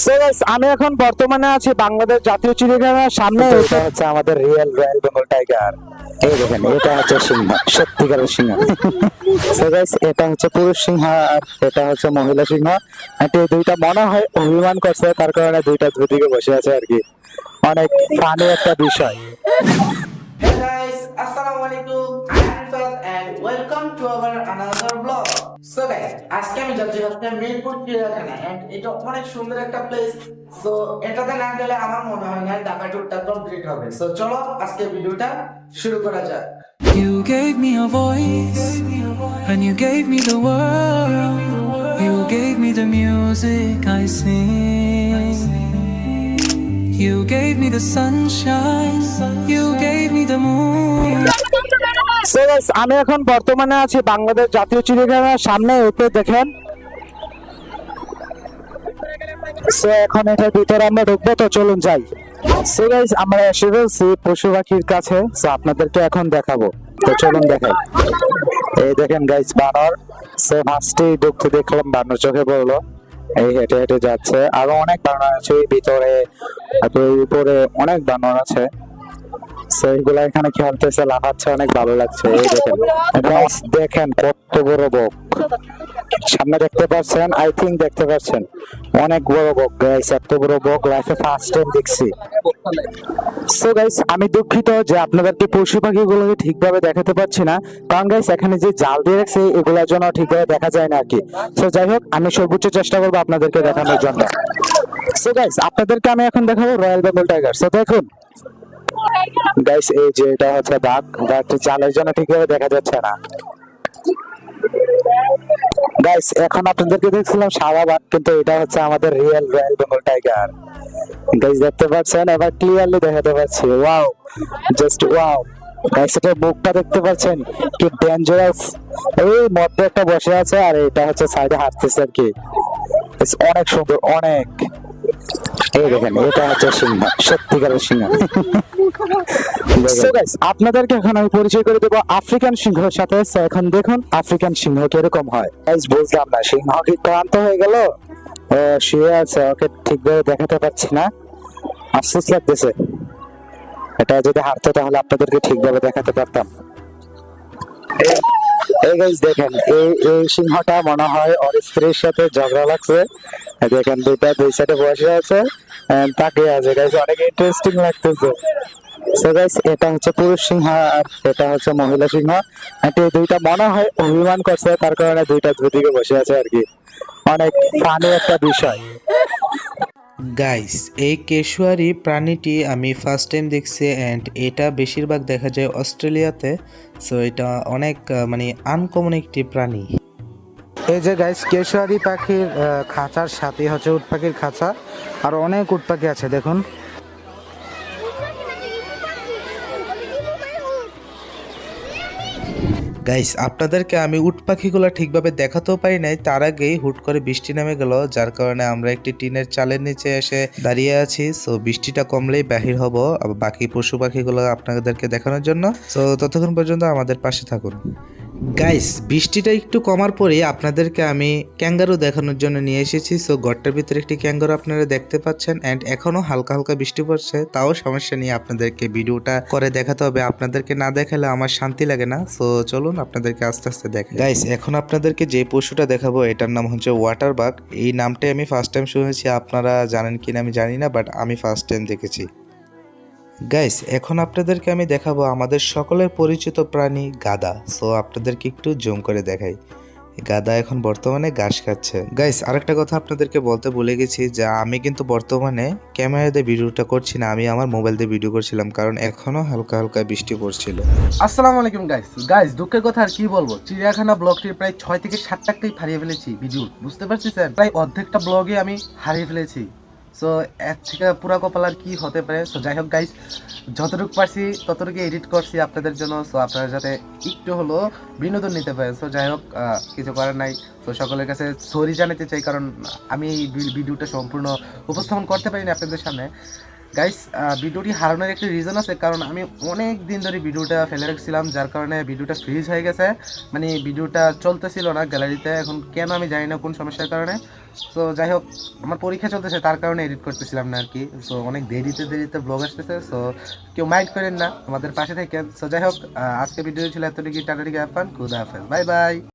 So guys, আমি এখন বর্তমানে আছি বাংলাদেশ জাতীয় চিড়িয়াখানার সামনে। এটা হচ্ছে আমাদের রয়্যাল বেঙ্গল টাইগার। এই দেখেন, এটা হচ্ছে সিংহ, সত্যিকারের সিংহ। So guys, এটা হচ্ছে পুরুষ সিংহ আর এটা হচ্ছে মহিলা সিংহ। আর এই দুইটা মনে হয় অভিমান করছে, তার কারণে দুইটা দুদিকে বসে আছে আর কি। অনেক ফানি একটা বিষয়। Hey guys, Assalamualaikum. I'm Rifat and welcome to our another vlog. So guys, আজকে আমি যাচ্ছি হচ্ছে মিরপুর চিড়িয়াখানা and এটা অনেক সুন্দর একটা প্লেস. So এটাতে না গেলে আমার মনে হয় না ঢাকা ট্যুরটা কমপ্লিট হবে. So চলো আজকে ভিডিওটা শুরু করা যাক. You gave me a voice, and you gave me the world. You gave me the music I sing. You gave me the sunshine. You gave me the moon. So guys, আমি এখন বর্তমানে আছি বাংলাদেশ জাতীয় চিড়িয়াখানার সামনে। এতে দেখেন, সো এখন এটার ভিতরে আমরা ঢুকবো, তো চলুন যাই। সো গাইস, আমরা এসে গেছি পশু পাখির কাছে, সো আপনাদেরকে এখন দেখাবো, তো চলুন দেখাই। এই দেখেন গাইস, বানর। সো ফার্স্টেই ঢুকতে দেখলাম বানর চোখে পড়লো, এই হেঁটে হেঁটে যাচ্ছে। আরো অনেক বানর আছে এই ভিতরে, উপরে অনেক বানর আছে। সো এইগুলা এখানে খেলতেছে, লাফাচ্ছে, অনেক ভালো লাগছে। এই দেখেন গাইস, দেখেন কত বড় বক সামনে দেখতে পাচ্ছেন, আই থিংক দেখতে পাচ্ছেন, অনেক বড় বক গাইস। এত বড় বক লাইফে ফার্স্ট টাইম দেখছি। সো গাইস, আমি দুঃখিত যে আপনাদেরকে পশু পাখিগুলোকে ঠিকভাবে দেখাতে পারছি না, কারণ গাইস এখানে যে জাল দিয়ে রাখছে এগুলোর জন্য ঠিকভাবে দেখা যায় না আর কি। সো যাই হোক, আমি সর্বোচ্চ চেষ্টা করবো আপনাদেরকে দেখানোর জন্য। সো গাইস, আপনাদেরকে আমি এখন দেখাবো রয়্যাল বেঙ্গল টাইগার। সো দেখুন গাইস, এই যে এটা হচ্ছে বাঘ, বাঘটি জালের জন্য ঠিকভাবে দেখা যাচ্ছে না। গাইস, এখন আপনাদেরকে দেখছিলাম সাদা বাঘ, কিন্তু এটা হচ্ছে আমাদের রয়্যাল বেঙ্গল টাইগার। গাইস দেখতে পাচ্ছেন, এবার ক্লিয়ারলি দেখাতে পাচ্ছি। ওয়াও, জাস্ট ওয়াও গাইস, এটা মুখটা দেখতে পাচ্ছেন, কি ডেঞ্জারাস। এই মধ্যে একটা বসে আছে আর এটা হচ্ছে সাইডে হাঁটতেছে আর কি। অনেক সুন্দর, অনেক। এই দেখেন, এটা হচ্ছে সিংহ, সত্যিকারের সিংহ। So guys, আপনাদেরকে এখন আমি পরিচয় করে দেবো আফ্রিকান সিংহের সাথে। So এখন দেখুন আফ্রিকান সিংহ কিরকম হয়। গাইস, বুঝলাম না, সিংহ কি ক্লান্ত হয়ে গেল? শুয়ে আছে, ওকে ঠিকভাবে দেখাতে পাচ্ছি না, আফসোস লাগতেছে। এটা যদি হারতো তাহলে আপনাদেরকে ঠিকভাবে দেখাতে পারতাম। এই গাইস দেখেন, এই সিংহটা মনে হয় ওর স্ত্রীর সাথে ঝগড়া লাগছে। দেখেন দুই সাইডে বসে আছে, তাকিয়ে আছে। গাইস অনেক ইন্টারেস্টিং লাগতেছে। সো গাইস, এটা হচ্ছে পুরুষ সিংহ আর এটা হচ্ছে মহিলা সিংহ। এই দুইটা মনে হয় অভিমান করছে, তার কারণে দুইটা দুদিকে বসে আছে আর কি। অনেক ফানি একটা বিষয়। গাইস, এই কেশুয়ারি প্রাণীটি আমি ফার্স্ট টাইম দেখছি অ্যান্ড এটা বেশিরভাগ দেখা যায় অস্ট্রেলিয়াতে। সো এটা অনেক মানে আনকমন একটি প্রাণী। এই যে গাইস, কেশোয়ারি পাখির খাঁচার সাথে হচ্ছে উট পাখির খাঁচা, আর অনেক উট পাখি আছে দেখুন। গাইস, আপনাদেরকে আমি উট পাখিগুলো ঠিকভাবে দেখাতেও পারি নাই, তার আগেই হুট করে বৃষ্টি নেমে গেল, যার কারণে আমরা একটি টিনের চালের নিচে এসে দাঁড়িয়ে আছি। সো বৃষ্টিটা কমলেই বাহির হব বাকি পশু পাখিগুলো আপনাদেরকে দেখানোর জন্য। সো ততক্ষণ পর্যন্ত আমাদের পাশে থাকুন। গাইস, বৃষ্টিটা একটু কমার পরে আপনাদেরকে আমি ক্যাঙ্গারু দেখানোর জন্য নিয়ে এসেছি। সো ঘরটার ভিতরে একটি ক্যাঙ্গারু আপনারা দেখতে পাচ্ছেন অ্যান্ড এখনো হালকা হালকা বৃষ্টি পড়ছে, তাও সমস্যা নিয়ে আপনাদেরকে ভিডিওটা করে দেখাতে হবে। আপনাদেরকে না দেখালে আমার শান্তি লাগে না। সো চলুন আপনাদেরকে আস্তে আস্তে দেখাই। গাইস, এখন আপনাদেরকে যে পশুটা দেখাবো এটার নাম হচ্ছে ওয়াটার বাগ। এই নামটাই আমি ফার্স্ট টাইম শুনেছি, আপনারা জানেন কিনা আমি জানি না, বাট আমি ফার্স্ট টাইম দেখেছি। গাইস, এখন আপনাদেরকে আমি দেখাবো আমাদের সকলের পরিচিত প্রাণী গাধা। সো আপনাদেরকে একটু জুম করে দেখাই। গাধা এখন বর্তমানে ঘাস খাচ্ছে। গাইস, আরেকটা কথা আপনাদেরকে বলতে ভুলে গেছি যে আমি কিন্তু বর্তমানে ক্যামেরা দিয়ে ভিডিওটা করছি না, আমি আমার মোবাইল দিয়ে ভিডিও করছিলাম, কারণ এখনো হালকা হালকা বৃষ্টি পড়ছিল। আসসালামু আলাইকুম গাইস, দুঃখের কথা আর কি বলবো, চিড়িয়াখানা ব্লগটির প্রায় 6 থেকে 7টা হারিয়ে ফেলেছি ভিডিও, বুঝতে পারছেন? প্রায় অর্ধেকটা ব্লগে আমি হারিয়ে ফেলেছি। সো এর থেকে পুরা কপাল আর কি হতে পারে। সো যাই হোক গাইস, যতটুকু পারছি ততটুকু এডিট করছি আপনাদের জন্য, সো আপনারা যাতে একটু হলো বিনোদন নিতে পারেন। সো যাই হোক, কিছু করার নাই। তো সকলের কাছে সরি জানাতে চাই, কারণ আমি এই ভিডিওটা সম্পূর্ণ উপস্থাপন করতে পারিনি আপনাদের সামনে। গাইস ভিডিওটি হারানোর একটা রিজন আছে, কারণ আমি অনেক দিন ধরে ভিডিওটা ফেলে রাখছিলাম, যার কারণে ভিডিওটা ফ্রিজ হয়ে গেছে। মানে ভিডিওটা চলতেছিল না গ্যালারিতে, এখন কেন আমি জানি না কোন সমস্যার কারণে। সো যাই হোক, আমার পরীক্ষা চলতেছে তার কারণে এডিট করতেছিলাম না আর কি। সো অনেক দেরিতে ব্লগ আসতেছে, সো কেউ মাইন্ড করেন না, আমাদের পাশে থাকেন। সো যাই হোক, আজকে ভিডিও ছিল এতটুকু। টাটা, খুদা হাফেজ, বাই বাই।